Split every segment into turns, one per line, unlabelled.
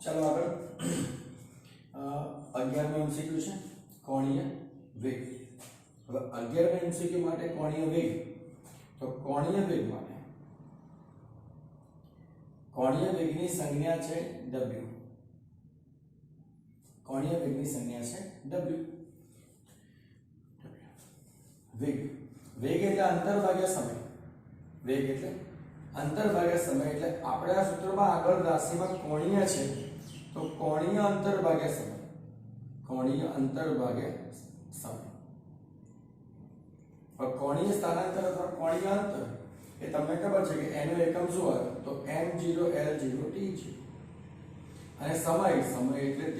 चलो आगे 11 एमसीक्यू છે કોણીય વેગ। હવે 11 એમસીક્યુ માટે કોણીય વેગ, તો કોણીય વેગ માટે કોણીય વેગની સંજ્ઞા છે w। કોણીય વેગની સંજ્ઞા છે w। વેગ વેગ એટલે અંતર ભાગ્યા સમય। વેગ એટલે અંતર ભાગ્યા સમય, એટલે આપણે આ સૂત્રમાં આગળ રાશિમાં કોણીય છે તો કોણીય અંતર ભાગ્યા સમય, કોણીય અંતર ભાગ્યા સમય। और कोणीय स्थानांतर अथवा कोणीय अंतर એ તમને ખબર છે કે એનો એકમ શું આવે તો m0 l0 t0 અને સમય એટલે t,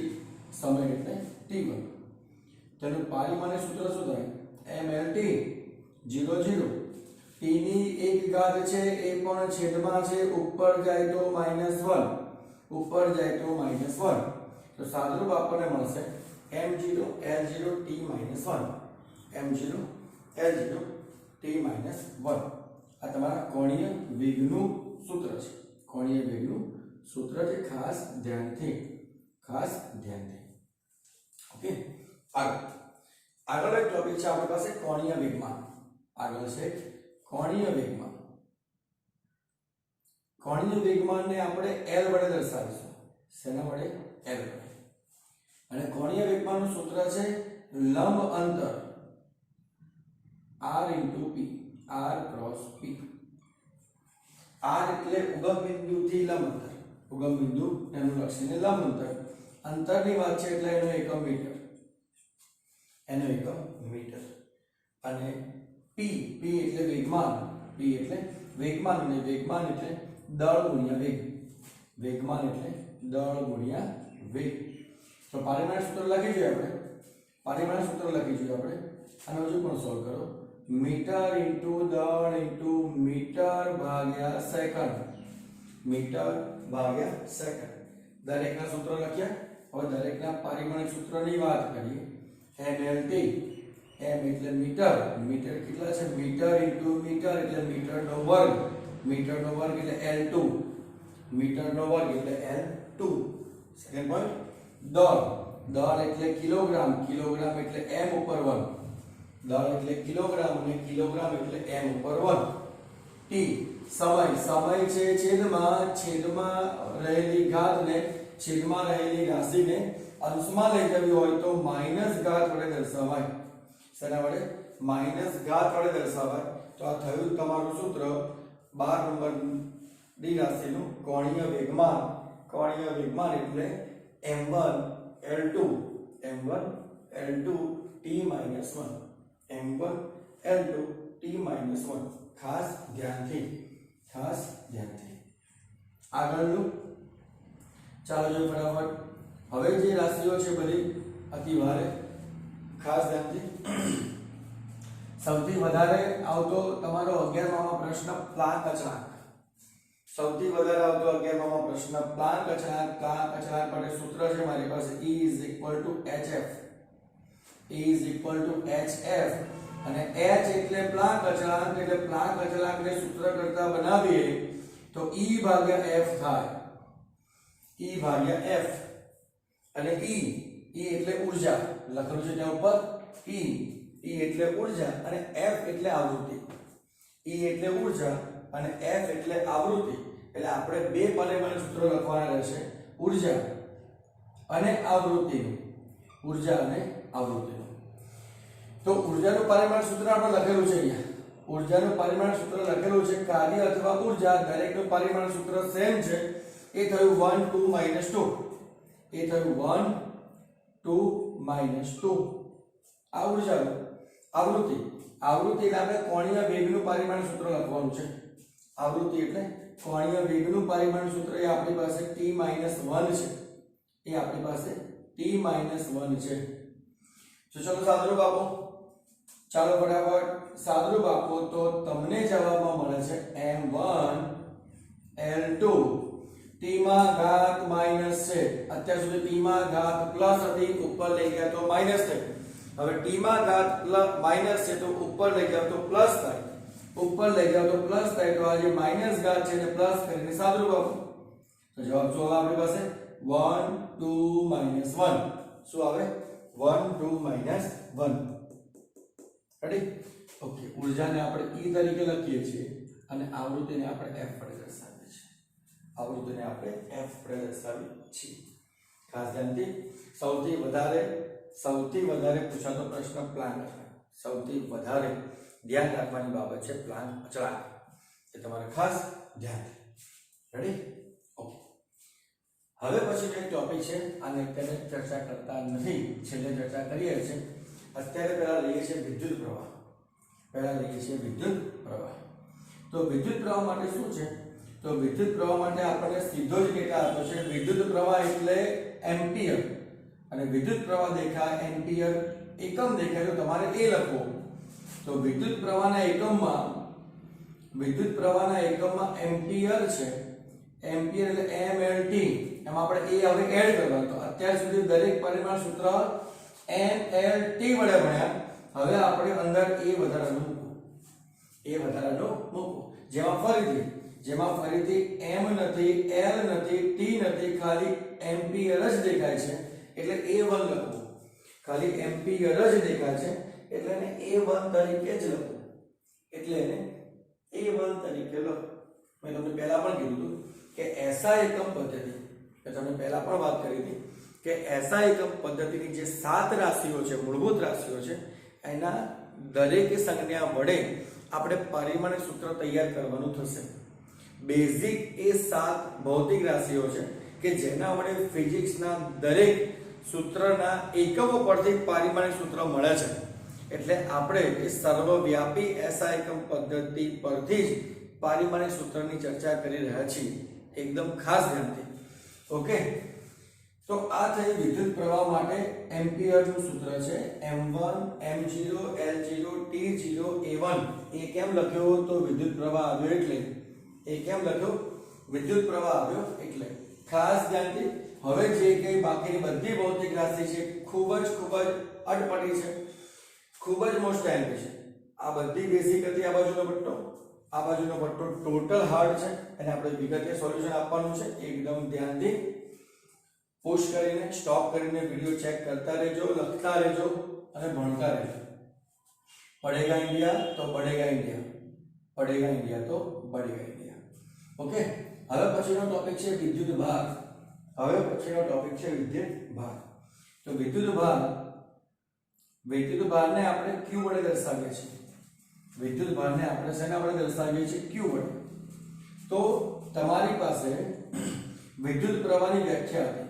સમય એટલે t1। તેનું પારિમાણિક સૂત્ર શું થાય mlt 0 t ની એક ઘાત છે એ પણ છેદમાં છે, ઉપર જાય તો -1, ઉપર જાય તો -1, તો સાદુરૂપ આપણને મળશે m0 l0 t -1, m0 l0 t -1। આ તમારા કોણીય વેગનું સૂત્ર છે, કોણીય વેગનું સૂત્ર છે, ખાસ ધ્યાનથી ઓકે। આગળ એક ટોપિક છે આપણી પાસે કોણીય વેગમાન। આગળ છે કોણીય વેગમાન। કોણીય વેગમાનને આપણે l વડે દર્શાવીશું। શેના વડે? l વડે। અને કોણીય વેગમાનનું સૂત્ર છે લંબ અંતર r * p, r × p। r એટલે ઉગમ બિંદુથી લંબ અંતર, ઉગમ બિંદુ એનું લક્ષીને લંબ અંતર, અંતરની વાત છે એટલે એનો એકમ મીટર, એનો એકમ મીટર। અને p, p એટલે વેગમાન, p એટલે વેગમાન, અને વેગમાન એટલે દળ ગુણ્યા વેગ, વેગમાન એટલે દળ ગુણ્યા વેગ। તો પારિમાણિક સૂત્ર લખી જોઈએ આપણે, પારિમાણિક સૂત્ર લખી જોઈએ આપણે, અને હજુ પણ સોલ્વ કરો। मीटर इंटू दળ इंटू मीटर भाग्या सेकंड, मीटर भाग्या सेकंड। दरेकना सूत्र लख्या। હવે દરેકના પારિમાણિક સૂત્રની વાત કરીએ। mlt, m એટલે મીટર, મીટર કેટલા છે મીટર ઇન્ટુ મીટર એટલે મીટરનો વર્ગ, મીટરનો વર્ગ એટલે l2, મીટરનો વર્ગ એટલે l2। સેકન્ડ પોઈન્ટ દળ, દળ એટલે કિલોગ્રામ, કિલોગ્રામ એટલે m ઉપર 1, દળ એટલે કિલોગ્રામ અને કિલોગ્રામ એટલે m ઉપર 1। t સમય, સમય છે છેદમાં, છેદમાં રહેલી ઘાતને, છેદમાં રહેલી રાશિને અંશમાં લઈ જવી હોય તો માઈનસ ઘાત વડે દર્શાવાય। શેના વડે? માઈનસ ઘાત વડે દર્શાવાય। તો આ થયું તમારું સૂત્ર 12 નંબરની રાશિનું કોણીય વેગમાન। કોણીય વેગમાન એટલે m1 l2, m1 l2 t -1, m1 l2 t -1। ખાસ ધ્યાનથી આગળનું ચાલો જોઈએ ફટાફટ। હવે જે રાશિઓ છે બધી અતિ ભારે, ખાસ ધ્યાનથી। સૌથી વધારે આવતો તમારો 11મામાં પ્રશ્ન પ્લાન્ક અચળાંક, સૌથી વધારે આવતો 11મામાં પ્રશ્ન પ્લાન્ક અચળાંક। પ્લાન્ક અચળાંક માટે સૂત્ર છે મારી પાસે E = hf, E = hf, અને h એટલે પ્લાન્ક અચળાંક, એટલે પ્લાન્ક અચળાંકને સૂત્ર કરતા બનાવીએ તો E ભાગ્યા f થાય, E ભાગ્યા f। અને E એટલે ઊર્જા લખેલું છે ત્યાં ઉપર, E એટલે ઊર્જા અને f એટલે આવૃત્તિ, E એટલે ઊર્જા અને f એટલે આવૃત્તિ। એટલે આપણે બે પરિમાણીય સૂત્રો લખવાના રહેશે, ઊર્જા અને આવૃત્તિનું, ઊર્જા અને આવૃત્તિનું। તો ઊર્જાનું પરિમાણ સૂત્ર આપણે લખેલું છે અહીંયા, ઊર્જાનું પરિમાણ સૂત્ર લખેલું છે કાર્ય અથવા ઊર્જા, દરેકનું પરિમાણ સૂત્ર સેમ છે। એ થયું 1 2 -2, એ થયું 1 2 -2। આ ઊર્જાનું, આવૃત્તિ, આવૃત્તિ એટલે આપણે કોણીય વેગનું પરિમાણ સૂત્ર લખવાનું છે। આવૃત્તિ એટલે કોણીય વેગનું પરિમાણ સૂત્ર એ આપણી પાસે t - 1 છે, એ આપણી પાસે t - 1 છે। તો ચલો સાદુરૂપ આપો, ચાલો ફટાફટ સાદુરૂપ આપો તો તમને જવાબમાં મળે છે m1 l2 t માં ઘાત માઈનસ છે, અત્યાર સુધી t માં ઘાત પ્લસ હતી, ઉપર લઈ ગયા તો માઈનસ થઈ। હવે t માં ઘાત માઈનસ છે તો ઉપર લઈ જાવ તો પ્લસ થાય, ઉપર લઈ જાવ તો પ્લસ થાય, તો આ જે માઈનસ ઘાત છે એને પ્લસ કરીને સાદુરૂપ આપો। તો જવાબ શું આવે આપણી પાસે 1 2 -1 શું આવે 1 2 -1 રેડી ઓકે ઊર્જાને આપણે E તરીકે લખીએ છીએ અને આવૃત્તિને આપણે F વડે દર્શાવીએ છીએ આવૃત્તિને આપણે F વડે દર્શાવીએ છીએ ખાસ ધ્યાનથી સૌથી વધારે પૂછાતો પ્રશ્ન પ્લાન્ટ સૌથી વધારે ધ્યાન રાખવાની બાબત છે પ્લાન્ટ અચળાંક એ તમારે ખાસ ધ્યાન રેડી ઓકે હવે પછી એક ટોપિક છે આને અત્યારે ચર્ચા કરતા નથી છેલ્લે ચર્ચા કરીએ છીએ અત્યારે પહેલા લઈએ છીએ વિદ્યુત પ્રવાહ તો વિદ્યુત પ્રવાહ માટે શું છે તો વિદ્યુત પ્રવાહ માટે આપણને સીધો જ ડેટા આપ્યો છે વિદ્યુત પ્રવાહ એટલે એમ્પિયર અને વિદ્યુત પ્રવાહ દેખાય એમ્પિયર એકમ દેખાય તો તમારે એ લખવું તો વિદ્યુત પ્રવાહના એકમમાં એમ્પિયર છે એમ્પિયર એટલે mlt એમાં આપણે એ હવે એડ કરવાનું તો અત્યાર સુધી દરેક પરિમાણ સૂત્ર mlt વડે ભણ્યા હવે આપણે અંદર એ વધારાનું મૂકો જેમાં ફરીથી m નથી l નથી t નથી ખાલી એમ્પિયર જ દેખાય છે એટલે a1 લખવું ખાલી એમ્પિયર જ દેખાય છે એટલે એને a1 તરીકે જ લખો મેં તમને પહેલા પણ કીધું હતું કે એસઆ એકમ પદ્ધતિ તમને પહેલા પણ વાત કરી હતી કે એસઆ એકમ પદ્ધતિની જે 7 રાશિઓ છે મૂળભૂત રાશિઓ છે એના દરેક સંજ્ઞા વડે આપણે પરિમાણિક સૂત્ર તૈયાર કરવાનું થશે બેઝિક એ 7 ભૌતિક રાશિઓ છે કે જેના વડે ફિઝિક્સના દરેક સૂત્રના એકમો પરથી પરિમાણિક સૂત્ર મળે છે એટલે આપણે એ સર્વવ્યાપી એસઆ એકમ પદ્ધતિ પરથી જ પરિમાણિક સૂત્રની ચર્ચા કરી રહ્યા છીએ એકદમ ખાસ ધ્યાનથી ઓકે તો આ થઈ વિદ્યુત પ્રવાહ માટે એમ્પિયરનું સૂત્ર છે m1 m0 l0 t0 a1 એ કેમ લખ્યો તો વિદ્યુત પ્રવાહ આવ્યો એટલે ખાસ ધ્યાનથી હવે જે કઈ બાકીની બધી ભૌતિક રાશિ છે ખૂબ જ અટપટી છે ખૂબ જ મોસ્ટ એમ્પી છે આ બધી બેઝિક હતી આ બાજુનો પટ્ટો ટોટલ હાર્ડ છે અને આપણે વિગતે સોલ્યુશન આપવાનું છે એકદમ ધ્યાનથી પુશ કરીને સ્ટોપ કરીને વિડિયો ચેક કરતા રહેજો લખતા રહેજો અને ભણતા રહેજો પડેગા ઇન્ડિયા તો બઢેગા ઇન્ડિયા ઓકે હવે પછીનો ટોપિક છે વિદ્યુત ભાર તો વિદ્યુત ભારને આપણે q વડે દર્શાવીએ છીએ q વડે તો તમારી પાસે વિદ્યુત પ્રવાહની વ્યાખ્યા હતી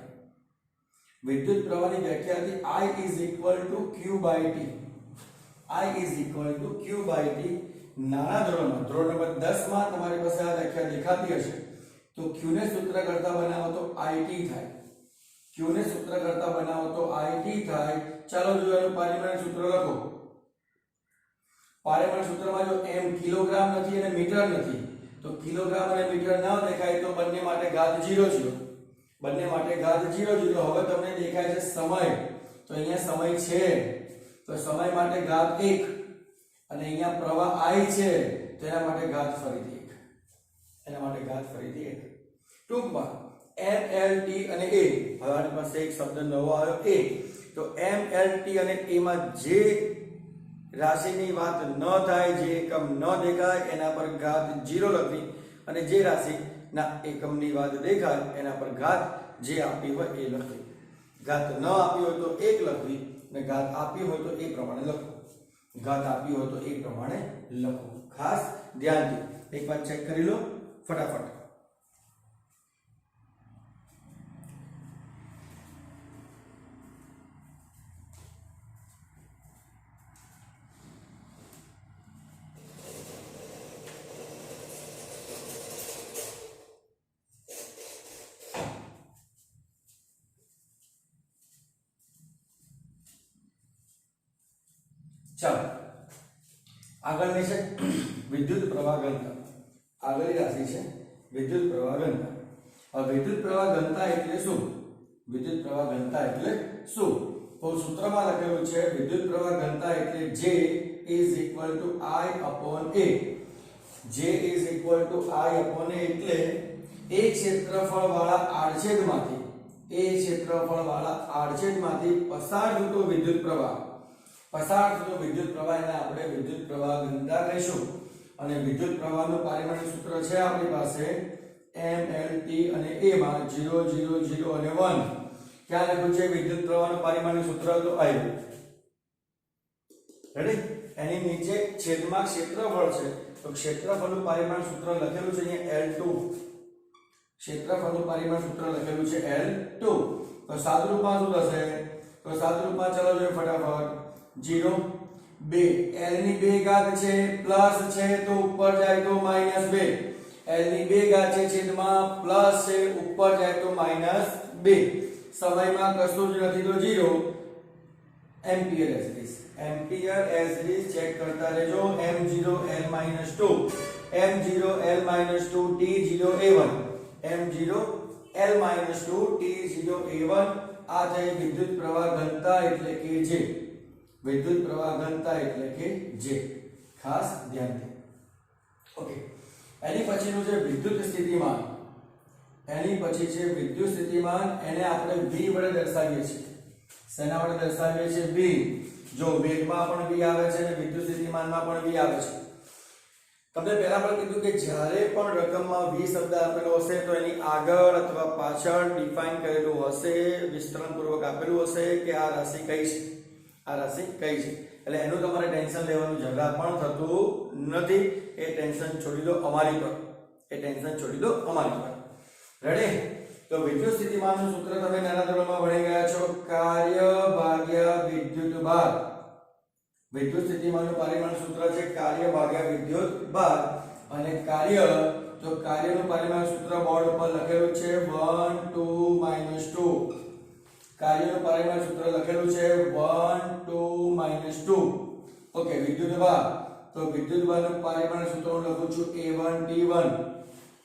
I is equal to q by t નાના ધોરણ નંબર 10 માં તમારી પાસે આ વ્યાખ્યા દેખાતી હશે તો q ને સૂત્ર કરતા બનાવો તો it થાય ચાલો જો એનું પરિમાણિક સૂત્ર લખો પરિમાણિક સૂત્રમાં જો m કિલોગ્રામ નથી અને મીટર નથી તો કિલોગ્રામ અને મીટર ન દેખાય તો બંને માટે ઘાત 0 હવે તમને દેખાય છે સમય તો અહીંયા સમય છે તો સમય માટે ઘાત 1 અને અહીંયા પ્રવાહ I છે તો એના માટે ઘાત ફરીથી 1 ટૂંકમાં mlt અને a હવે આપણી પાસે એક શબ્દ નવો આવ્યો a તો mlt અને a માં જે રાશિની વાત ન થાય જે એકમ ન દેખાય એના પર ઘાત 0 લખવી અને જે રાશિના એકમની વાત દેખાય એના પર ઘાત જે આપી હોય એ લખવી ઘાત ન આપી હોય તો 1 લખવી અને ઘાત આપી હોય તો એ પ્રમાણે લખવું ખાસ ધ્યાનથી એકવાર ચેક કરી લો ફટાફટ ચાલો આગળની છે વિદ્યુત પ્રવાહ ઘનતા આગળની રાશિ છે વિદ્યુત પ્રવાહ ઘનતા હવે વિદ્યુત પ્રવાહ ઘનતા એટલે શું તો સૂત્રમાં લખેલું છે વિદ્યુત પ્રવાહ ઘનતા એટલે J is equal to I upon A એટલે એક ક્ષેત્રફળ વાળા આડછેદમાંથી એ ક્ષેત્રફળ વાળા આડછેદમાંથી પસાર થતો વિદ્યુત પ્રવાહ એને આપણે વિદ્યુત પ્રવાહ ઘનતા કહીશું અને વિદ્યુત પ્રવાહનું પારિમાણિક સૂત્ર છે આપણી પાસે mLT અને a માં 0 0 0 અને 1 ક્યાં લખ્યું છે વિદ્યુત પ્રવાહનું પારિમાણિક સૂત્ર તો આવ્યું રેડી એની નીચે છેદમાં ક્ષેત્રફળ છે તો ક્ષેત્રફળનું પારિમાણિક સૂત્ર લખેલું છે અહીંયા L2 ક્ષેત્રફળનું પારિમાણિક સૂત્ર લખેલું છે L2 તો સાદુરૂપમાં શું થશે તો સાદુરૂપમાં ચાલો જોઈએ ફટાફટ 0 2 L ની 2 ઘાત છે પ્લસ છે તો ઉપર જાય તો માઈનસ 2 L ની 2 ઘાત છે છેદમાં પ્લસ છે ઉપર જાય તો માઈનસ 2 સમયમાં કશું જ નથી તો 0 ampere as it is check કરતા રહેજો m0 l - 2 m0 l - 2 t0 a1 m0 l - 2 t0 a1 આ થઈ વિદ્યુત પ્રવાહ ઘનતા એટલે કે J વિદ્યુત પ્રવાહ ઘનતા એટલે કે J ખાસ ધ્યાન દે ઓકે એની પછીનું છે વિદ્યુત સ્થિતિમાન એને આપણે v વડે દર્શાવીએ છીએ શેના વડે દર્શાવીએ છીએ v જો વેગમાં પણ v આવે છે અને વિદ્યુત સ્થિતિમાનમાં પણ v આવે છે તમને પહેલા પણ કીધું કે જ્યારે પણ રકમમાં v શબ્દ આપેલો હશે તો એની આગળ અથવા પાછળ ડિફાઇન કરેલું હશે વિસ્તરણ પૂર્વક આપેલું હશે કે આ રાશિ કઈ છે એટલે એનું તમારે ટેન્શન લેવાનું જરા પણ થતું નથી એ ટેન્શન છોડી દો અમારી પર રેડી તો વિદ્યુત સ્થિતિમાનનું સૂત્ર તમે નાના ધોરણમાં ભણી ગયા છો કાર્ય ભાગ્યા વિદ્યુત ભાર વિદ્યુત સ્થિતિમાનનું પારિમાણિક સૂત્ર છે કાર્ય ભાગ્યા વિદ્યુત ભાર અને કાર્યનું પારિમાણિક સૂત્ર બોર્ડ ઉપર લખેલું છે 1 2 2 કાર્યનું પારિમાણિક સૂત્ર લખેલું છે 1 2 2 ઓકે વિદ્યુત ભાર તો વિદ્યુત ભારનું પારિમાણિક સૂત્ર હું લખું છું A1 T1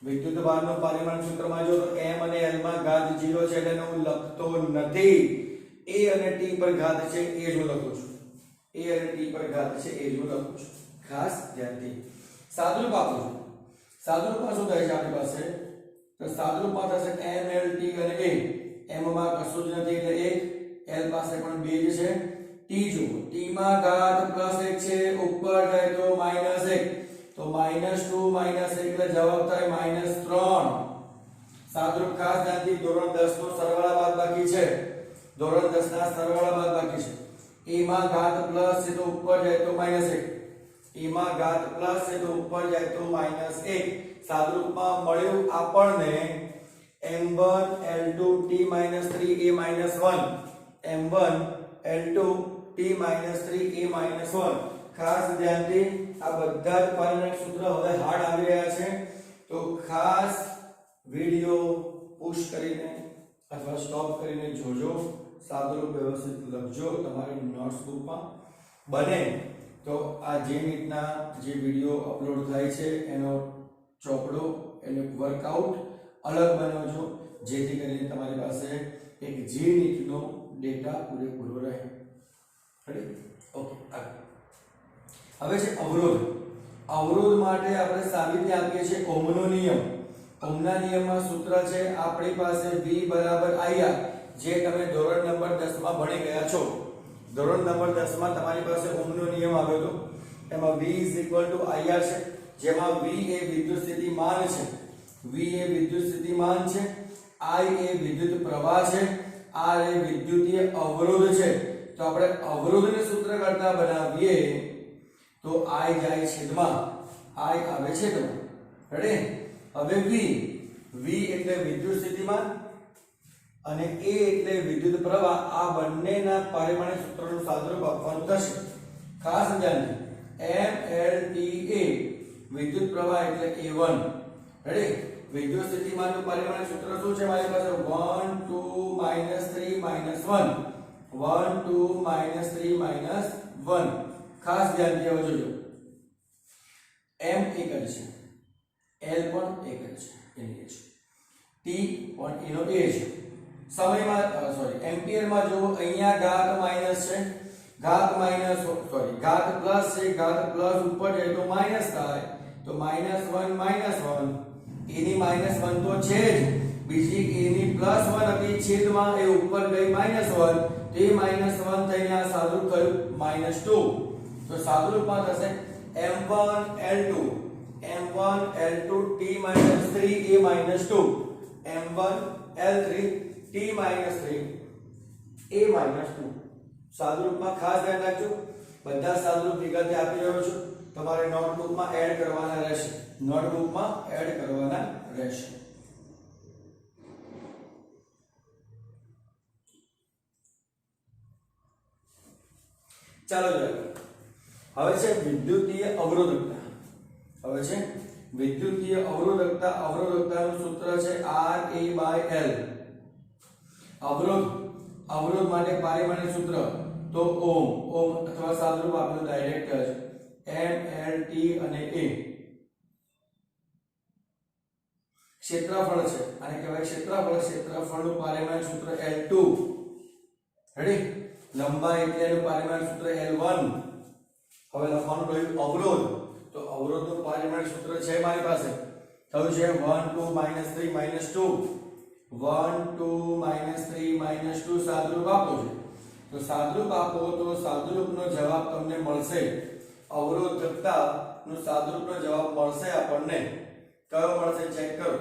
વિદ્યુત ભારનું પારિમાણિક સૂત્રમાં જો તો m અને l માં ઘાત 0 છે એટલે હું લખતો નથી a અને t પર ઘાત છે એ જ હું લખું છું ખાસ ધ્યાનથી સાદુરૂપ આપું છું સાદુરૂપમાં શું થાય છે આપણી પાસે તો સાદુરૂપમાં થશે mLT અને a m માં કશું જ નથી એટલે 1 l પાસે પણ 2 જ છે t જો t માં ઘાત +1 છે ઉપર જાય તો -1 તો -2 -1 એટલે જવાબ થાય -3 સાદુરૂપ ખાસ ધ્યાનથી ધોરણ 10 નો સરવાળા બાદબાકી છે a માં ઘાત પ્લસ છે તો ઉપર જાય તો -1 સાદુરૂપમાં મળ્યું આપણને m1 l2 t - 3 a - 1 m1 l2 t - 3 a - 1 ખાસ ધ્યાનથી આ બધા જ પારિમાણિક સૂત્ર હવે હાર્ડ આવી રહ્યા છે તો ખાસ વિડિયો પુશ કરીને અથવા સ્ટોપ કરીને જોજો સાદુરૂપ વ્યવસ્થિત લખજો તમારી નોટબુકમાં બને તો આ જે મિનિટના જે વિડિયો અપલોડ થાય છે એનો ચોપડો એટલે વર્કઆઉટ અલગ બનાવજો જેથી કરીને તમારી પાસે એક જે મિનિટનો ડેટા પૂરેપૂરો રહે રેડી ઓકે હવે છે અવરોધ માટે આપણે સાબિતી આપીએ છીએ ઓહમનો નિયમ ઓહમના નિયમમાં સૂત્ર છે આપણી પાસે V IR જે તમે ધોરણ નંબર 10 માં ભણી ગયા છો ધોરણ નંબર 10 માં તમારી પાસે ઓહમનો નિયમ આવ્યો હતો એમાં V IR છે જેમાં V એ વિદ્યુત સ્થિતિમાન છે I એ વિદ્યુત પ્રવાહ છે R એ વિદ્યુતીય અવરોધ છે તો આપણે અવરોધને સૂત્ર કરતા બનાવીએ તો I જાય છેદમાં I આવે છેદમાં રેડી હવે V એટલે વિદ્યુત સ્થિતિમાન અને A એટલે વિદ્યુત પ્રવાહ આ બંનેના પારિમાણિક સૂત્રનું સાદુરૂપ આપવાનું થશે ખાસ ધ્યાન mLTA વિદ્યુત પ્રવાહ એટલે A1 રેડી વિદ્યુત સ્થિતિમાનનું પારિમાણિક સૂત્ર શું છે મારી પાસે 1 2 3 1 1 2 3 1 ખાસ ધ્યાન દેવું જોજો m એક જ છે l પણ એક જ છે એની છે t પણ એનો a છે સમયમાં એમ્પિયરમાં જો અહીંયા ઘાત માઈનસ છે ઘાત પ્લસ છે ઘાત પ્લસ ઉપર જાય તો માઈનસ થાય તો -1 એની -1 તો છે જ બીજી a ની +1 હતી છેદમાં એ ઉપર ગઈ -1 તે -1 થઈને આ સાદુરૂપ થયું -2 તો સાદુરૂપમાં થશે m1l2 t - 3a - 2 m1l3 t - 3a - 2 સાદુરૂપમાં ખાસ ધ્યાન રાખજો બધા સાદુરૂપ વિગતે આપી રહ્યો છું તમારે નોટબુકમાં એડ કરવાના રહેશે ચાલો જોઈએ હવે છે વિદ્યુતીય અવરોધકતાનું સૂત્ર છે Ra/L અવરોધ માટે પારિમાણિક સૂત્ર તો ઓમ અથવા સાદુરૂપ આપેલું ડાયરેક્ટ જ mLT અને a ક્ષેત્રફળ છે આને કહેવાય ક્ષેત્રફળનું પારિમાણિક સૂત્ર L2 રેડી લંબાઈ એટલે એનું પારિમાણિક સૂત્ર L1 હવે લખવાનું રહ્યું અવરોધ તો અવરોધનું પારિમાણિક સૂત્ર છે મારી પાસે થયું છે 1 2 -3 -2 1 2 -3 -2 સાદુરૂપ આપો છે તો સાદુરૂપનો જવાબ તમને મળશે અવરોધકતાનું સાદુરૂપનો જવાબ મળશે આપણને કયો મળશે ચેક કરો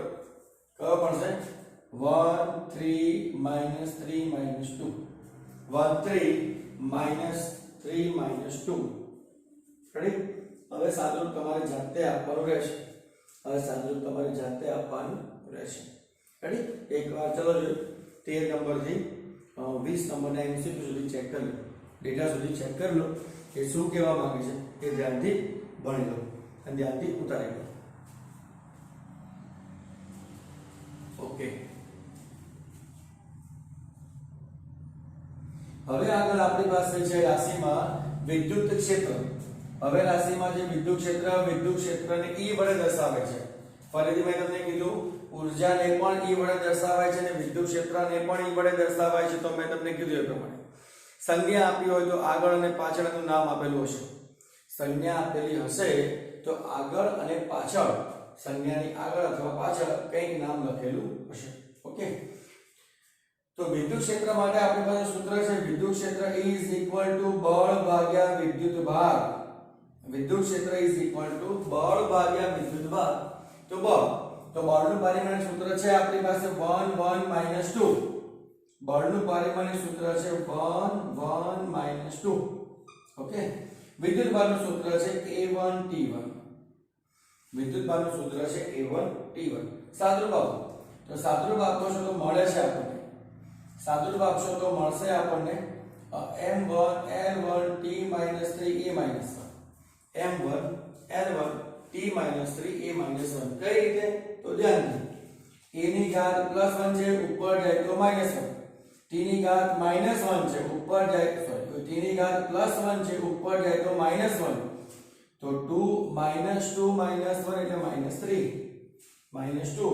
કયો મળશે 1 3 -3 -2 રેડી હવે સાદુરૂપ તમારે જાતે આપવાનું રહેશે રેડી એકવાર ચલો જોઈએ 13 નંબરથી 20 નંબરના એમસીક્યુ સુધી ચેક કરી લો ડેટા સુધી ચેક કરી લો એ શું કહેવા માંગે છે એ ધ્યાનથી ભણી લો અને ધ્યાનથી ઉતારી લો ઓકે હવે આગળ આપણી પાસે છે રાશિમાં વિદ્યુત ક્ષેત્ર હવે રાશિમાં જે વિદ્યુત ક્ષેત્રને E વડે દર્શાવે છે ફરીથી મેં તમને કીધું ઊર્જાને પણ E વડે દર્શાવાય છે અને વિદ્યુત ક્ષેત્રને પણ E વડે દર્શાવાય છે તો મેં તમને કીધું એ પ્રમાણે સંજ્ઞા આપી હોય તો આગળ અને પાછળનું નામ આપેલું હશે સંજ્ઞા આપેલી હશે તો આગળ અને પાછળ સંજ્ઞાની આગળ અથવા પાછળ કંઈક નામ લખેલું હશે ઓકે તો વિદ્યુત ક્ષેત્ર માટે આપણી પાસે સૂત્ર છે વિદ્યુત ક્ષેત્ર બળ ભાગ્યા વિદ્યુતભાર વિદ્યુત ક્ષેત્ર બળ ભાગ્યા વિદ્યુતભાર તો બળનું પારિમાણિક સૂત્ર છે આપણી પાસે 1 1 - 2 બળનું પારિમાણિક સૂત્ર છે 1 1 - 2 ઓકે વિદ્યુતભારનું સૂત્ર છે A1T1 વિદ્યુતભારનું સૂત્ર છે A1T1 સાદુરૂપ આપો તો સાદુરૂપ આપો છો તો મળે છે આપણને સાદુરૂપ આપશો તો મળશે આપણને m1l1 t - 3a - 1 m1l1 t - 3a - 1 કઈ રીતે તો ધ્યાનથી a ની ઘાત +1 છે ઉપર જાય તો -1 t ની ઘાત -1 છે ઉપર જાય t ની ઘાત +1 છે ઉપર જાય તો -1 તો 2 -2 -1 એટલે -3 -2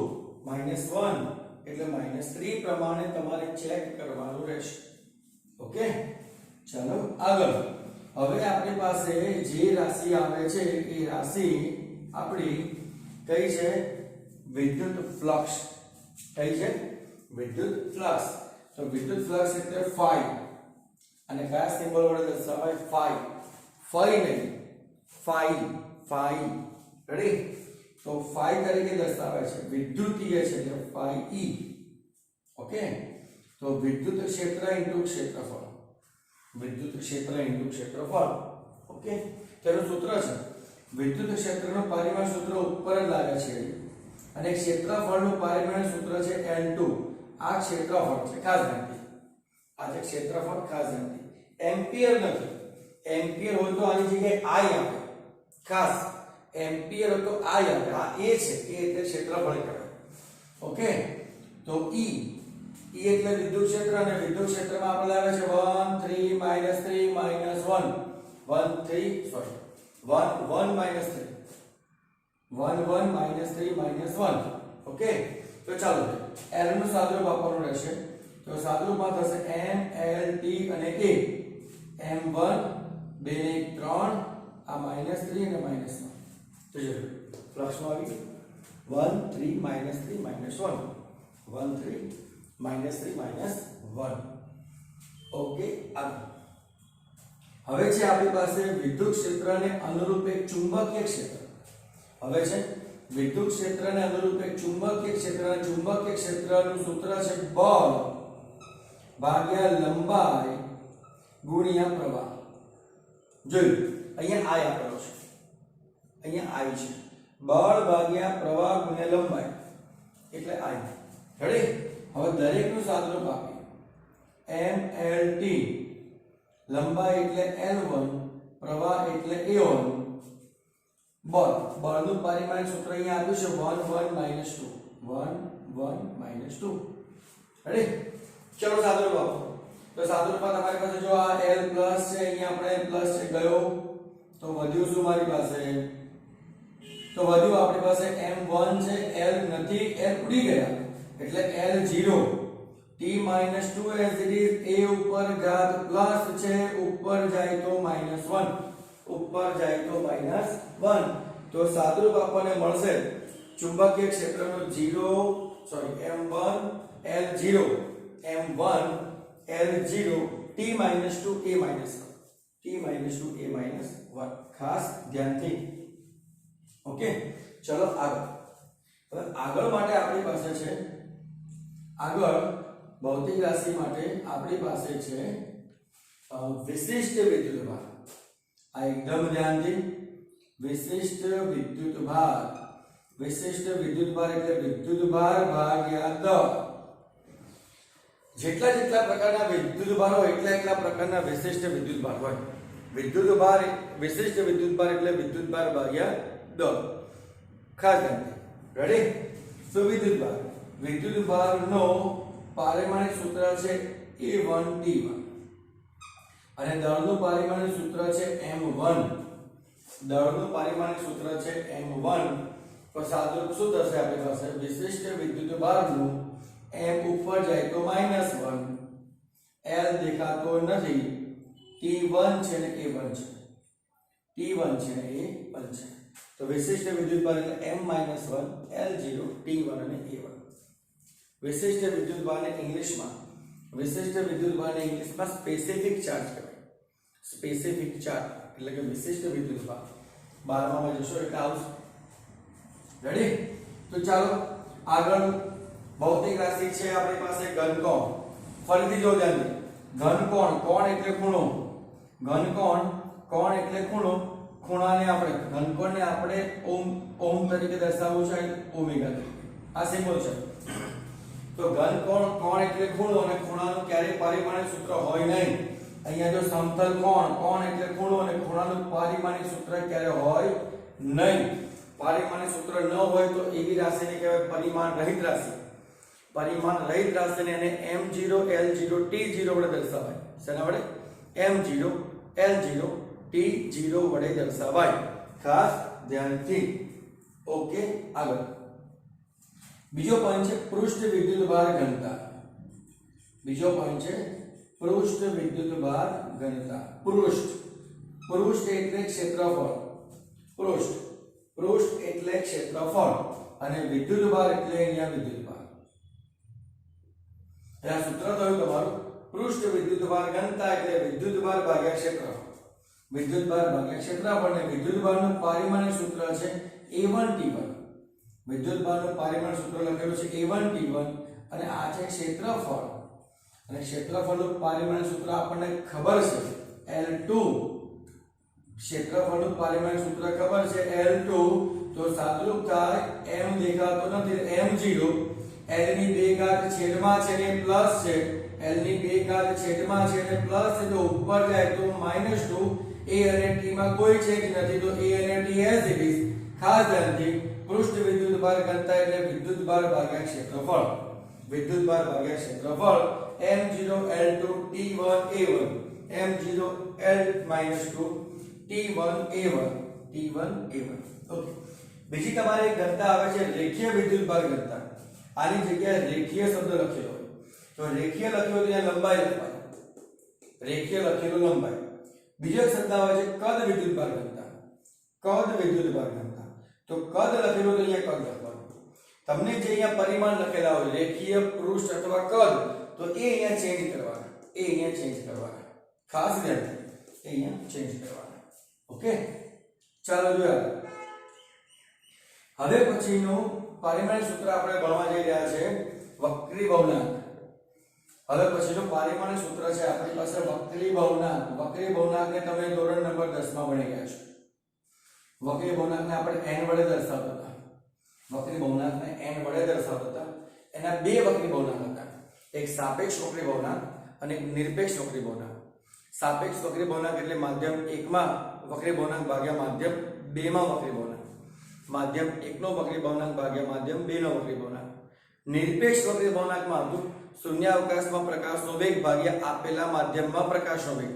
-1 એટલે -3 પ્રમાણે તમારે ચેક કરવાનું રહેશે ઓકે ચાલો આગળ હવે આપણી પાસે જે રાશિ આવે છે એ રાશિ આપણી કઈ છે વિદ્યુત ફ્લક્સ કઈ છે વિદ્યુત ફ્લક્સ તો વિદ્યુત ફ્લક્સ એટલે phi અને કયા સિમ્બોલ વડે દર્શાવાય phi નહીં phi રેડી તો phi તરીકે દર્શાવાય છે વિદ્યુતીય છે એટલે phi e ઓકે તો વિદ્યુત ક્ષેત્ર ઇન્ટુ ક્ષેત્રફળ ઓકે તેનું સૂત્ર છે વિદ્યુત ક્ષેત્રનું પારિમાણિક સૂત્ર ઉપર જ લાગે છે અને ક્ષેત્રફળનું પારિમાણિક સૂત્ર છે L2 આ ક્ષેત્રફળ છે ખાસ ધ્યાનથી એમ્પિયર નથી એમ્પિયર હોય તો આની જગ્યાએ I આવે ખાસ એમ્પિયર હોય તો I આવે આ A છે એ એટલે ક્ષેત્રફળ કહેવાય ઓકે તો E એટલે વિદ્યુત ક્ષેત્ર અને વિદ્યુત ક્ષેત્રમાં આપણે આવે છે 1 ઓકે તો ચાલો L નું સાદુરૂપ આપવાનું રહેશે તો સાદુરૂપમાં થશે mLT અને a m1 2 ને 3 આ -3 અને -1 તો જો ફ્લક્સમાં આવી 1 3 -3 -1 1 3 -3 -1. ઓકે, આગળ હવે છે આપણી પાસે વિદ્યુત ક્ષેત્રને અનુરૂપ એક ચુંબકીય ક્ષેત્ર. હવે છે વિદ્યુત ક્ષેત્રને અનુરૂપ એક ચુંબકીય ક્ષેત્ર. ચુંબકીય ક્ષેત્રનું સૂત્ર છે બળ ભાગ્યા લંબાઈ ગુણ્યા પ્રવાહ. જોયું અહીંયા I આપેલો છે, અહીંયા I છે. બળ ભાગ્યા પ્રવાહ ગુણ્યા લંબાઈ એટલે I. રેડી? હવે દરેકનું સાદુરૂપ આપીએ. mLT લંબાઈ એટલે L1, પ્રવાહ એટલે A1. બળનું પરિમાણ સૂત્ર અહીંયા આપ્યું છે 1 1 -2. 1 1 -2. રેડી? ચલો સાદુરૂપ આપો. તો સાદુરૂપમાં તમારી પાસે જો આ L પ્લસ છે, અહીંયા આપણે પ્લસ છે ગયો, તો વધ્યું શું મારી પાસે? તો વધ્યું આપણી પાસે m1 છે, L નથી, L ઉડી ગયા એટલે L0 t -2 as it is. a ઉપર ઘાત પ્લસ છે, ઉપર જાય તો -1, ઉપર જાય તો -1. તો સાદુરૂપ આપણને મળશે ચુંબકીય ક્ષેત્રનો m1 L0 m1 L0 t -2 a -1, t -2 a -1. ખાસ ધ્યાનથી. ઓકે, ચલો આગળ. હવે આગળ માટે આપણી પાસે છે, આગળ ભૌતિક રાશિ માટે આપણી પાસે છે વિશિષ્ટ વિદ્યુતભાર. આ એકદમ ધ્યાનથી. વિશિષ્ટ વિદ્યુતભાર. વિશિષ્ટ વિદ્યુતભાર એટલે વિદ્યુતભાર ભાગ્યા દળ. જેટલા જેટલા પ્રકારના વિદ્યુતભાર હોય એટલા પ્રકારના વિશિષ્ટ વિદ્યુતભાર હોય. વિદ્યુતભાર વિશિષ્ટ વિદ્યુતભાર એટલે વિદ્યુતભાર ભાગ્યા દળ. ખાસ ધ્યાન. રેડી? તો વિદ્યુતભારનો પારિમાણિક સૂત્ર છે A1T1 અને દળનું પારિમાણિક સૂત્ર છે M1. દળનું પારિમાણિક સૂત્ર છે M1. તો સાદુરૂપ શું થશે આપણી પાસે? વિશિષ્ટ વિદ્યુતભારનું m ઉપર જાય તો -1, L દેખાતો નથી, T1 છે ને A1 છે, T1 છે ને A1 છે. તો વિશિષ્ટ વિદ્યુતભાર એટલે m-1 L0 T1 અને A1. વિશિષ્ટ વિદ્યુતભારને ઇંગ્લિશમાં સ્પેસિફિક ચાર્જ કહેવાય. સ્પેસિફિક ચાર્જ એટલે કે વિશિષ્ટ વિદ્યુતભાર. 12માં જશો એટલે આવશે. રેડી? તો ચાલો આગળ ભૌતિક રાશિ છે આપણી પાસે ઘનકોણ. ફરીથી જો ધ્યાનથી. ઘનકોણ, કોણ એટલે ખૂણો. ઘનકોણ, કોણ એટલે ખૂણો. ખૂણાને આપણે ઘનકોણને આપણે ઓમ તરીકે દર્શાવવું છે, ઓમેગા તરીકે. આ સિમ્બોલ છે. તો ઘનકોણ, કોણ એટલે ખૂણો, અને ખૂણાનું ક્યારેય પારિમાણિક સૂત્ર હોય નહીં. અહીંયા જો સમતલ કોણ, કોણ એટલે ખૂણો, અને ખૂણાનું પારિમાણિક સૂત્ર ક્યારે હોય નહીં. પારિમાણિક સૂત્ર ન હોય તો એવી રાશિને કહેવાય પરિમાણ રહિત રાશિ. પરિમાણ રહિત રાશિને એને m0 L0 T0 વડે દર્શાવાય. શેના વડે? m0 L0 T0 વડે દર્શાવાય. ખાસ ધ્યાનથી. ઓકે, આગળ બીજો પોઈન્ટ છે પૃષ્ઠ વિદ્યુતભાર ઘનતા. બીજો પોઈન્ટ છે પૃષ્ઠ વિદ્યુતભાર ઘનતા. પૃષ્ઠ એટલે ક્ષેત્રફળ. પૃષ્ઠ એટલે ક્ષેત્રફળ અને વિદ્યુતભાર એટલે અહીંયા વિદ્યુતભાર. આ સૂત્ર થયું તમારું પૃષ્ઠ વિદ્યુતભાર ઘનતા એટલે વિદ્યુતભાર ભાગ્યા ક્ષેત્રફળ. વિદ્યુતભાર ભાગ્યા ક્ષેત્રફળ. અને વિદ્યુતભારનું પારિમાણિક સૂત્ર છે A1T1. વિદ્યુતભારનું પારિમાણિક સૂત્ર લખેલું છે A1T1 અને આ છે ક્ષેત્રફળ. અને ક્ષેત્રફળનું પારિમાણિક સૂત્ર આપણને ખબર છે L2. ક્ષેત્રફળનું પારિમાણિક સૂત્ર ખબર છે L2. તો સાદુરૂપ થાય m દેખાતો નથી, m0 L ની 2 ઘાત છેદમાં છે ને પ્લસ છે, L ની 2 ઘાત છેદમાં છે ને પ્લસ છે, તો ઉપર જાય તો -2. a અને t માં કોઈ ચેન્જ નથી, તો a અને t as it is. ખાસ ધ્યાનથી. પૃષ્ઠ વિદ્યુતભાર ઘનતા એટલે વિદ્યુતભાર ભાગ્યા ક્ષેત્રફળ. વિદ્યુતભાર ભાગ્યા ક્ષેત્રફળ m0 L2 T1 A1. m0 L-2 T1 A1. T1 A1. Okay. બીજી તમારે એક ઘનતા આવે છે રેખીય વિદ્યુતભાર ઘનતા. આની જગ્યાએ રેખીય શબ્દ લખેલો હોય તો રેખીય લખ્યો તો અહીંયા લંબાઈ લખવાની. રેખીય લખેલો લંબાઈ. બીજો શબ્દ આવે છે કદ વિદ્યુતભાર ઘનતા. કદ વિદ્યુતભાર ઘનતા. તો કદ લખેલું તો અહીંયા કદ લખવાનું. તમને જે અહીંયા પરિમાણ લખેલા હોય રેખીય પૃષ્ઠ અથવા કદ તો એ અહીંયા ચેન્જ કરવાના ખાસ ધ્યાન એ અહીંયા ચેન્જ કરવાના ઓકે ચાલો જોઈએ હવે પછીનું પારિમાણિક સૂત્ર આપણે ભણવા જઈ રહ્યા છે વક્રી ભવનાંક હવે પછીનું પારિમાણિક સૂત્ર છે આપણી પાસે વક્રી ભવનાંકને તમે ધોરણ નંબર 10 માં ભણી ગયા છો વક્રી ભવનાંકને આપણે n વડે દર્શાવતા હતા એના બે વક્રી ભવનાંક હતા એક સાપેક્ષ વક્રી ભવનાંક અને એક નિરપેક્ષ વક્રી ભવનાંક સાપેક્ષ વક્રી ભવનાંક એટલે માધ્યમ 1 માં વક્રી ભવનાંક ભાગ્યા માધ્યમ 2 માં વક્રી ભવનાંક માધ્યમ 1 નો વક્રી ભવનાંક ભાગ્યા માધ્યમ 2 નો વક્રી ભવનાંક નિરપેક્ષ વક્રી ભવનાંકમાં હતું શૂન્યાવકાશમાં પ્રકાશનો વેગ ભાગ્યા આપેલા માધ્યમમાં પ્રકાશનો વેગ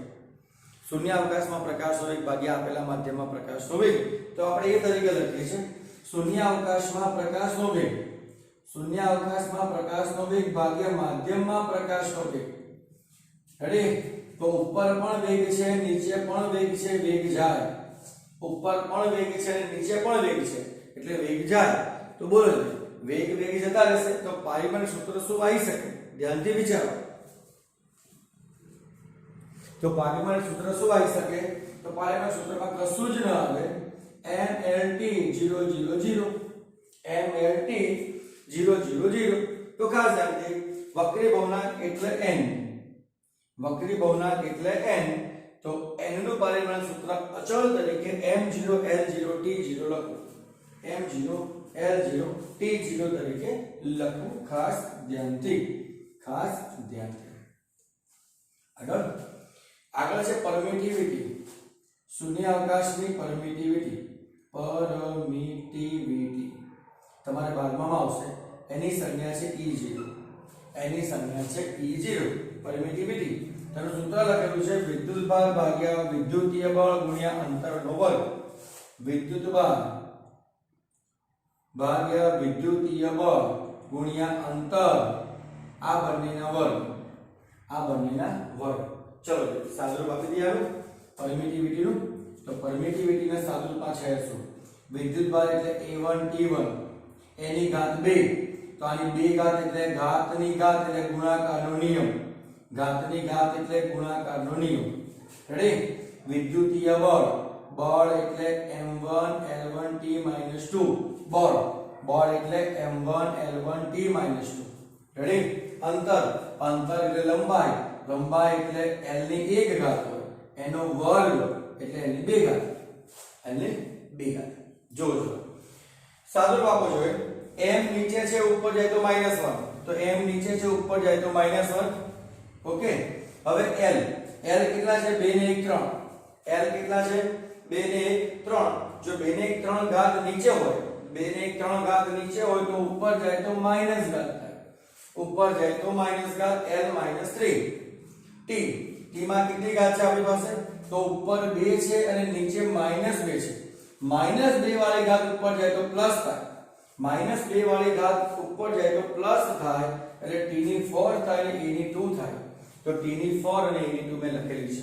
શૂન્યાવકાશમાં પ્રકાશનો વેગ ભાગ્યા આપેલા માધ્યમમાં પ્રકાશનો વેગ તો આપણે એ તરીકે લખીએ છીએ શૂન્યાવકાશમાં પ્રકાશનો વેગ ભાગ્યા માધ્યમમાં પ્રકાશનો વેગ રેડી તો ઉપર પણ વેગ છે નીચે પણ વેગ છે વેગ જાય ઉપર પણ વેગ છે અને નીચે પણ વેગ છે એટલે વેગ જાય તો બોલો વેગ જતા રહેશે તો પારિમાણિક સૂત્ર શું આવી શકે ધ્યાનથી વિચારો તો પારિમાણિક સૂત્ર શું આવી શકે તો પારિમાણિક સૂત્રમાં કશું જ ન આવે mlt 0 0 તો ખાસ ધ્યાનથી વક્રી ભવનાંક એટલે n તો n નું પારિમાણિક સૂત્ર અચળ તરીકે m0 l0 t0 લખો m0 l0 t0 તરીકે લખો ખાસ ધ્યાનથી આગળ છે પરમિટિવિટી શૂન્યાવકાશની પરમિટિવિટી તમારે 12 માં આવશે એની સંજ્ઞા છે E0 પરમિટિવિટી તેનું સૂત્ર લખેલું છે વિદ્યુતભાર ભાગ્યા વિદ્યુતીય બળ ગુણ્યા અંતરનો વર્ગ વિદ્યુતભાર ભાગ્યા વિદ્યુતીય બળ ગુણ્યા અંતર આ બંનેના વર્ગ ચલો સાદુરૂપ આપી દઈએ પરમિટિવિટીનું તો પરમિટિવિટીના સાદુરૂપમાં છે શું વિદ્યુતભાર એટલે A1 T1 એની ઘાત 2 તો આની 2 ઘાત એટલે ઘાતની ઘાત એટલે ગુણાકારનો નિયમ રેડી વિદ્યુતીય બળ એટલે m1 l1 t - 2 બળ એટલે m1 l1 t - 2 રેડી અંતર એટલે લંબાઈ એટલે l ની 1 ઘાત હોય એનો વર્ગ એટલે l ની 2 ઘાત જોજો સાદુરૂપ આપો જોઈએ m નીચે છે ઉપર જાય તો -1 તો m નીચે છે ઉપર જાય તો -1 ઓકે હવે l કેટલા છે 2 ને 1 3 l કેટલા છે 2 ને 1 3 જો 2 ને 1 3 ઘાત નીચે હોય 2 ને 1 3 ઘાત નીચે હોય તો ઉપર જાય તો માઈનસ ઘાત થાય ઉપર જાય તો માઈનસ ઘાત l - 3 t માં કેટલી ઘાત છે આપણી પાસે તો ઉપર 2 છે અને નીચે -2 છે -2 વાળી ઘાત ઉપર જાય તો પ્લસ થાય -2 વાળી ઘાત ઉપર જાય તો પ્લસ થાય એટલે t ની 4 થાય અને e ની 2 થાય તો t ની 4 અને e ની 2 મેં લખેલી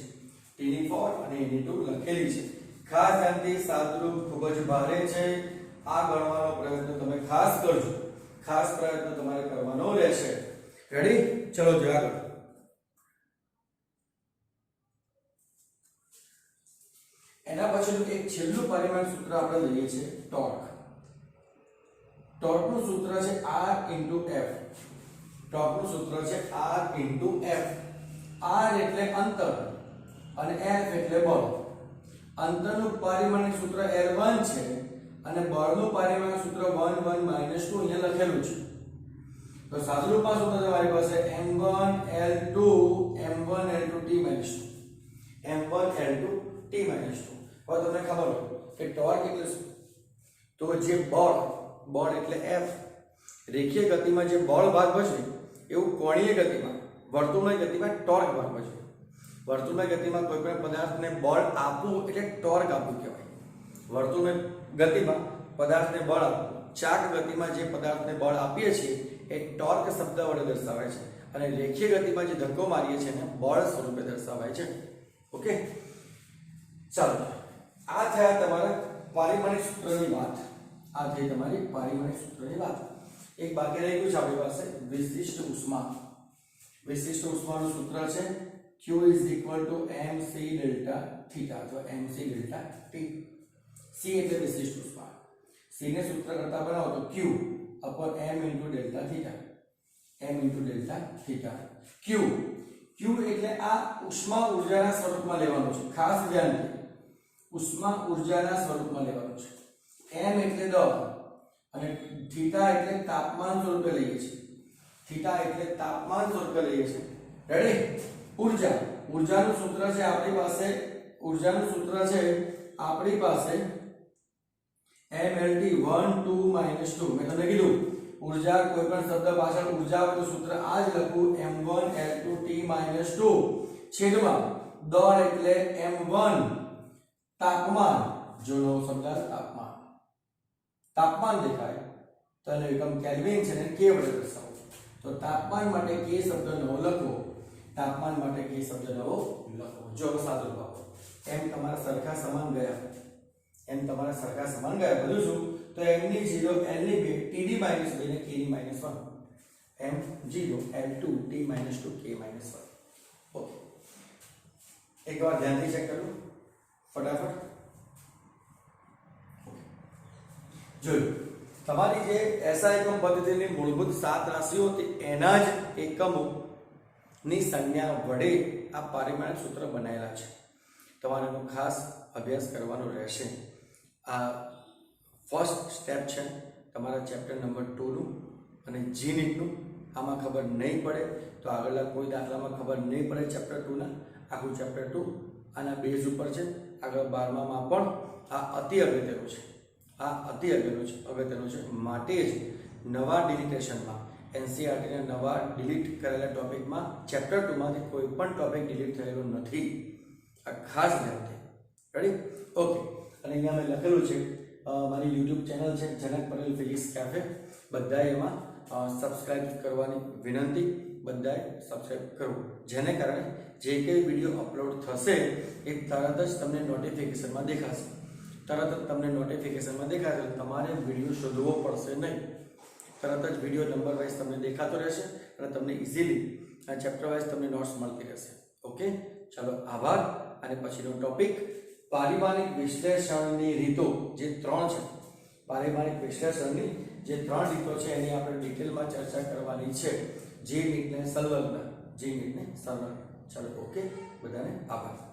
છે ખાસ ધ્યાનથી સાદુરૂપ ખૂબ જ ભારે છે આ ગણવાનો પ્રયત્ન તમે ખાસ કરજો ખાસ પ્રયત્ન તમારે કરવાનો રહેશે રેડી ચલો જો આગળ એના પછીનું એક છેલ્લું પરિમાણ સૂત્ર આપણે લઈએ છીએ ટોર્કનું સૂત્ર છે r f r એટલે અંતર અને f એટલે બળ અંતરનું પારિમાણિક સૂત્ર L1 છે અને બળનું પારિમાણિક સૂત્ર 1 1 - 2 અહીંયા લખેલું છે તો સાદુરૂપમાં સૂત્ર તમારી પાસે m1 l2 t - 2 હવે તમને ખબર હોય કે ટોર્ક એટલે શું તો જે બળ એટલે f રેખીય ગતિમાં જે બળ ભાગ ભજવે એવું કોણીય ગતિમાં વર્તુળની ગતિમાં ટોર્ક ભાગ ભજવે વર્તુળની ગતિમાં કોઈ પણ પદાર્થને બળ આપવું એટલે ટોર્ક આપવું કહેવાય વર્તુળની ગતિમાં પદાર્થને બળ આપવું ચાક ગતિમાં જે પદાર્થને બળ આપીએ છીએ એ ટોર્ક શબ્દ વડે દર્શાવાય છે અને રેખીય ગતિમાં જે ધક્કો મારીએ છીએ એને બળ સ્વરૂપે દર્શાવાય છે ઓકે ચાલો આ થયા તમારા પારિમાણિક સૂત્રની વાત એક બાકી રહી ગયું છે આપણી પાસે વિશિષ્ટ ઉષ્મા. વિશિષ્ટ ઉષ્માનું સૂત્ર છે Q = mc ડેલ્ટા થીટા અથવા mc ડેલ્ટા T. C એટલે વિશિષ્ટ ઉષ્મા. C ને સૂત્ર કરતા બનાવો તો Q / m * delta theta. m * delta theta. Q એટલે આ ઉષ્મા ઊર્જાના સ્વરૂપમાં લેવાનું છે. ખાસ ધ્યાન દો. ઉષ્મા ઊર્જાના સ્વરૂપમાં લેવાનું છે. m એટલે દબાણ અને થીટા એટલે તાપમાન સ્વરૂપે લઈએ છીએ. થીટા એટલે તાપમાન સ્વરૂપે લઈએ છીએ. રેડી? ઊર્જાનું સૂત્ર છે આપણી પાસે mLT 1 2 - 2. મેં તમને કીધું ઊર્જા કોઈ પણ શબ્દ પાછળ ઊર્જા હોય તો સૂત્ર આ જ લખું m1 L2 T - 2 છેદમાં દળ એટલે m1 તાપમાન. જો નવો શબ્દ તાપમાન દેખાય તો એનો એકમ કેલ્વિન છે ને k વડે દર્શાવો. તો તાપમાન માટે k શબ્દ નવો લખો. જો સાદું ભાવ m તમારા સરખા સમાન ગયા બધું શું તો m ની 0 l ની 2 td - 2 ને k ની -1 m0 l2 t - 2 k - 1. Okay, એકવાર ધ્યાનથી ચેક કરો ફટાફટ. જોયું તમારી જે SI એકમ પદ્ધતિની મૂળભૂત 7 રાશિઓ હતી એના જ એકમોની સંજ્ઞા વડે આ પારિમાણિક સૂત્ર બનાવેલા છે. તમારે એનો ખાસ અભ્યાસ કરવાનો રહેશે. આ ફર્સ્ટ સ્ટેપ છે તમારા ચેપ્ટર નંબર 2 નું અને જી નીટનું. આમાં ખબર નહીં પડે તો આગળના કોઈ દાખલામાં ખબર નહીં પડે ચેપ્ટર 2 ના. આખું ચેપ્ટર 2 આના બેઝ ઉપર છે. આગળ 12મામાં પણ આ અતિ અગત્યનું છે. માટે જ નવા ડિલિટેશનમાં NCERT ના નવા ડિલીટ કરેલા ટોપિકમાં ચેપ્ટર 2 માંથી કોઈ પણ ટોપિક ડિલીટ થયેલો નથી. આ ખાસ ધ્યાન દે. રેડી? ઓકે. અને અહીંયા મેં લખેલું છે મારી YouTube ચેનલ છે જનક પટેલ ફિઝિક્સ કેફે. બધાએ એમાં સબસ્ક્રાઇબ કરવાની વિનંતી. બધાએ સબસ્ક્રાઇબ કરવું જેને કારણે જે કંઈ વિડીયો અપલોડ થશે એ તરત જ તમને નોટિફિકેશનમાં દેખાશે. તમારે વિડીયો શોધવો પડશે નહીં. તરત જ વિડીયો નંબર વાઇઝ તમને દેખાતો રહેશે અને તમને ઇઝીલી આ ચેપ્ટર વાઇઝ તમને નોટ્સ મળતી રહેશે. ઓકે, ચાલો આભાર. અને પછીનો ટોપિક પારિમાણિક વિશ્લેષણની રીતો જે 3 છે. પારિમાણિક વિશ્લેષણની જે 3 રીતો છે એની આપણે ડિટેલમાં ચર્ચા કરવાની છે. જે નીટને સંલગ્ન. ચાલો ઓકે, બધાને આભાર.